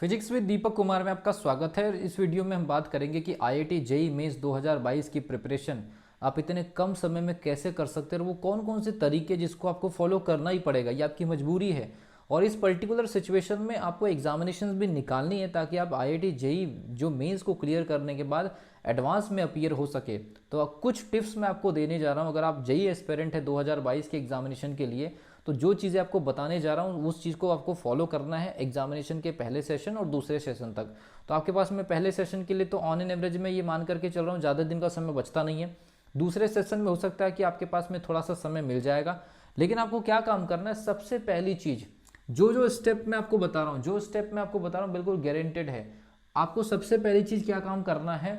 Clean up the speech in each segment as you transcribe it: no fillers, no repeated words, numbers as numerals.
Physics with Deepak Kumar में आपका स्वागत है। इस वीडियो में हम बात करेंगे कि आईआईटी जेईई मेंस 2022 की प्रिपरेशन आप इतने कम समय में कैसे कर सकते हैं और वो कौन कौन से तरीके जिसको आपको फॉलो करना ही पड़ेगा, ये आपकी मजबूरी है। और इस पर्टिकुलर सिचुएशन में आपको एग्जामिनेशन भी निकालनी है ताकि आप आईआईटी जेईई जो मेंस को क्लियर करने के बाद एडवांस में अपीयर हो सके। तो कुछ टिप्स मैं आपको देने जा रहा हूँ। अगर आप जेईई एस्पिरेंट है 2022 के एग्जामिनेशन के लिए, तो जो चीज़ें आपको बताने जा रहा हूँ उस चीज़ को आपको फॉलो करना है एग्जामिनेशन के पहले सेशन और दूसरे सेशन तक। तो आपके पास में पहले सेशन के लिए तो ऑन एन एवरेज में ये मान करके चल रहा हूँ ज़्यादा दिन का समय बचता नहीं है। दूसरे सेशन में हो सकता है कि आपके पास में थोड़ा सा समय मिल जाएगा, लेकिन आपको क्या काम करना है। सबसे पहली चीज़, जो स्टेप मैं आपको बता रहा हूँ, जो स्टेप मैं आपको बता रहा हूँ बिल्कुल गारंटेड है। आपको सबसे पहली चीज़ क्या काम करना है,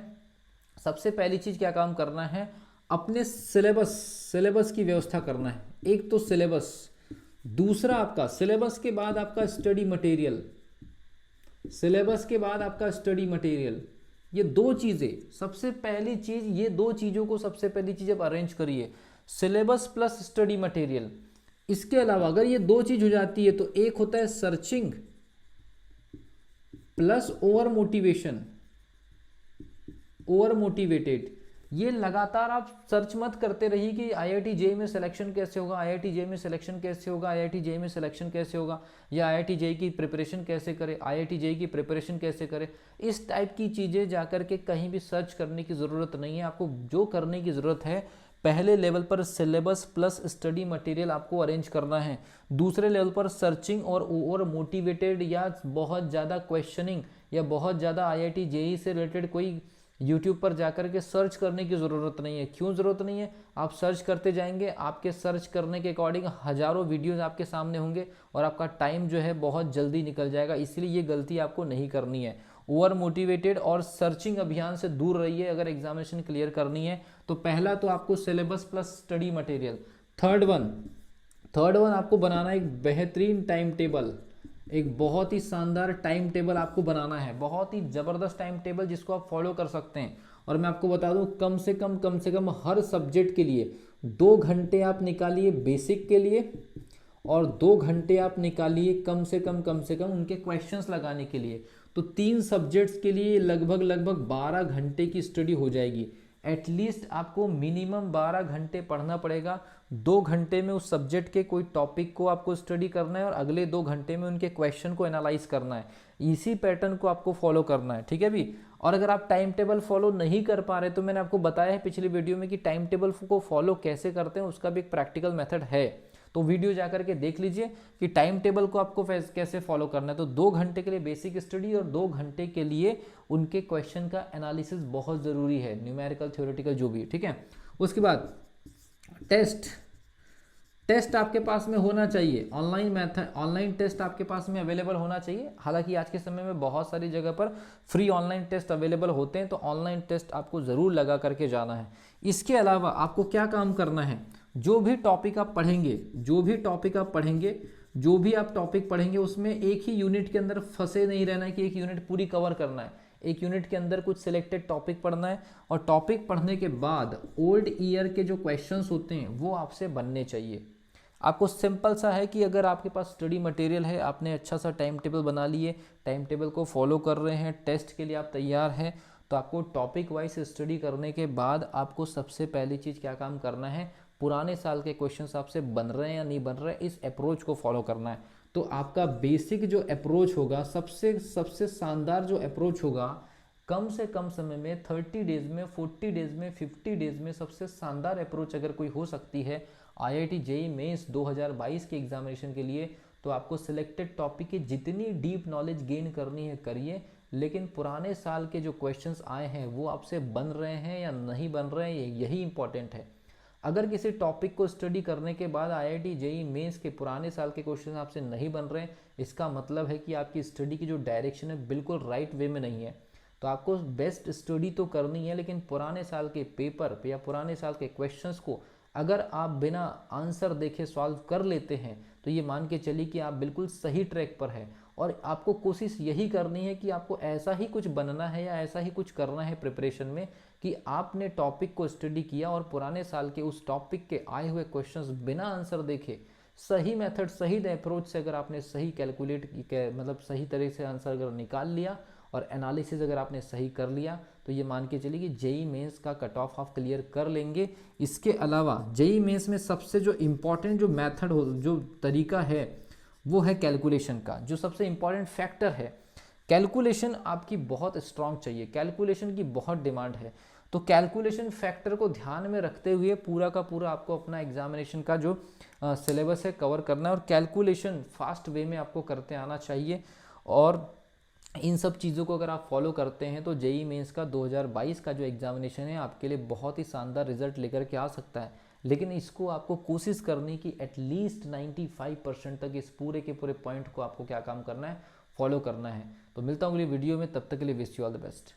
सबसे पहली चीज़ क्या काम करना है, अपने सिलेबस की व्यवस्था करना है। एक तो सिलेबस, दूसरा आपका सिलेबस के बाद आपका स्टडी मटेरियल, सिलेबस के बाद आपका स्टडी मटेरियल। ये दो चीज़ें, सबसे पहली चीज़ ये दो चीज़ों को सबसे पहली चीज़ आप अरेंज करिए, सिलेबस प्लस स्टडी मटेरियल। इसके अलावा अगर ये दो चीज़ हो जाती है तो एक होता है searching plus over motivation, over motivated. ये लगातार आप सर्च मत करते रहिए कि आईआईटी जेईई में सिलेक्शन कैसे होगा, आईआईटी जेईई में सिलेक्शन कैसे होगा, आईआईटी जेईई में सिलेक्शन कैसे होगा, या आईआईटी जेईई की प्रिपरेशन कैसे करें, आईआईटी जेईई की प्रिपरेशन कैसे करें। इस टाइप की चीज़ें जाकर के कहीं भी सर्च करने की ज़रूरत नहीं है। आपको जो करने की ज़रूरत है, पहले लेवल पर सिलेबस प्लस स्टडी मटेरियल आपको अरेंज करना है। दूसरे लेवल पर सर्चिंग और ओवर मोटिवेटेड या बहुत ज़्यादा क्वेश्चनिंग या बहुत ज़्यादा आईआईटी जेईई से रिलेटेड कोई यूट्यूब पर जाकर के सर्च करने की ज़रूरत नहीं है। क्यों ज़रूरत नहीं है? आप सर्च करते जाएंगे, आपके सर्च करने के अकॉर्डिंग हज़ारों वीडियोस आपके सामने होंगे और आपका टाइम जो है बहुत जल्दी निकल जाएगा। इसलिए ये गलती आपको नहीं करनी है। ओवर मोटिवेटेड और सर्चिंग अभियान से दूर रहिए अगर एग्जामिनेशन क्लियर करनी है। तो पहला तो आपको syllabus plus study material. Third one आपको बनाना एक बेहतरीन टाइम टेबल, एक बहुत ही शानदार टाइम टेबल आपको बनाना है, बहुत ही ज़बरदस्त टाइम टेबल जिसको आप फॉलो कर सकते हैं। और मैं आपको बता दूं, कम से कम हर सब्जेक्ट के लिए 2 घंटे आप निकालिए बेसिक के लिए, और 2 घंटे आप निकालिए कम से कम उनके क्वेश्चंस लगाने के लिए। तो 3 सब्जेक्ट्स के लिए लगभग 12 घंटे की स्टडी हो जाएगी। एटलीस्ट आपको मिनिमम 12 घंटे पढ़ना पड़ेगा। 2 घंटे में उस सब्जेक्ट के कोई टॉपिक को आपको स्टडी करना है और अगले 2 घंटे में उनके क्वेश्चन को एनालाइज करना है। इसी पैटर्न को आपको फॉलो करना है, ठीक है भी। और अगर आप टाइम टेबल फॉलो नहीं कर पा रहे तो मैंने आपको बताया है पिछली वीडियो में कि टाइम टेबल को फॉलो कैसे करते हैं, उसका भी एक प्रैक्टिकल मेथड है। तो वीडियो जाकर के देख लीजिए कि टाइम टेबल को आपको कैसे फॉलो करना है। तो 2 घंटे के लिए बेसिक स्टडी और 2 घंटे के लिए उनके क्वेश्चन का एनालिसिस बहुत ज़रूरी है, न्यूमेरिकल थ्योरेटिकल जो भी, ठीक है। उसके बाद टेस्ट आपके पास में होना चाहिए, ऑनलाइन टेस्ट आपके पास में अवेलेबल होना चाहिए। हालांकि आज के समय में बहुत सारी जगह पर फ्री ऑनलाइन टेस्ट अवेलेबल होते हैं, तो ऑनलाइन टेस्ट आपको ज़रूर लगा करके जाना है। इसके अलावा आपको क्या काम करना है, जो भी टॉपिक आप पढ़ेंगे उसमें एक ही यूनिट के अंदर फंसे नहीं रहना है कि एक यूनिट पूरी कवर करना है। एक यूनिट के अंदर कुछ सिलेक्टेड टॉपिक पढ़ना है, और टॉपिक पढ़ने के बाद ओल्ड ईयर के जो क्वेश्चंस होते हैं वो आपसे बनने चाहिए। आपको सिंपल सा है कि अगर आपके पास स्टडी मटेरियल है, आपने अच्छा सा टाइम टेबल बना लिए, टाइम टेबल को फॉलो कर रहे हैं, टेस्ट के लिए आप तैयार हैं, तो आपको टॉपिक वाइज स्टडी करने के बाद आपको सबसे पहली चीज़ क्या काम करना है, पुराने साल के क्वेश्चंस आपसे बन रहे हैं या नहीं बन रहे, इस अप्रोच को फॉलो करना है। तो आपका बेसिक जो अप्रोच होगा, सबसे शानदार जो अप्रोच होगा, कम से कम समय में 30 डेज में, 40 डेज में, 50 डेज में सबसे शानदार अप्रोच अगर कोई हो सकती है आईआईटी जेईई मेंस 2022 के एग्जामिनेशन के लिए, तो आपको सिलेक्टेड टॉपिक की जितनी डीप नॉलेज गेन करनी है करिए, लेकिन पुराने साल के जो क्वेश्चंस आए हैं वो आपसे बन रहे हैं या नहीं बन रहे हैं, यही इंपॉर्टेंट है। अगर किसी टॉपिक को स्टडी करने के बाद आईआईटी जेईई मेंस के पुराने साल के क्वेश्चन आपसे नहीं बन रहे हैं, इसका मतलब है कि आपकी स्टडी की जो डायरेक्शन है बिल्कुल राइट वे में नहीं है। तो आपको बेस्ट स्टडी तो करनी है, लेकिन पुराने साल के पेपर या पुराने साल के क्वेश्चंस को अगर आप बिना आंसर देखे सॉल्व कर लेते हैं तो ये मान के चलिए कि आप बिल्कुल सही ट्रैक पर है। और आपको कोशिश यही करनी है कि आपको ऐसा ही कुछ बनना है या ऐसा ही कुछ करना है प्रिपरेशन में कि आपने टॉपिक को स्टडी किया और पुराने साल के उस टॉपिक के आए हुए क्वेश्चंस बिना आंसर देखे सही मेथड, सही अप्रोच से अगर आपने सही कैलकुलेट मतलब सही तरह से आंसर अगर निकाल लिया और एनालिसिस अगर आपने सही कर लिया, तो ये मान के चलिए कि जेई मेंस का कट ऑफ आप क्लियर कर लेंगे। इसके अलावा जेई मेंस में सबसे जो इम्पोर्टेंट जो मेथड हो, जो तरीका है, वो है कैलकुलेशन का। जो सबसे इम्पोर्टेंट फैक्टर है, कैलकुलेशन आपकी बहुत स्ट्रांग चाहिए, कैलकुलेशन की बहुत डिमांड है। तो कैलकुलेशन फैक्टर को ध्यान में रखते हुए पूरा का पूरा आपको अपना एग्जामिनेशन का जो सिलेबस है कवर करना है, और कैलकुलेशन फास्ट वे में आपको करते आना चाहिए। और इन सब चीज़ों को अगर आप फॉलो करते हैं तो जेई मेंस का 2022 का जो एग्जामिनेशन है आपके लिए बहुत ही शानदार रिजल्ट लेकर के आ सकता है। लेकिन इसको आपको कोशिश करनी कि एटलीस्ट 95% तक इस पूरे के पूरे पॉइंट को आपको क्या काम करना है, फॉलो करना है। तो मिलता हूँ अगली वीडियो में, तब तक के लिए wish you all the best.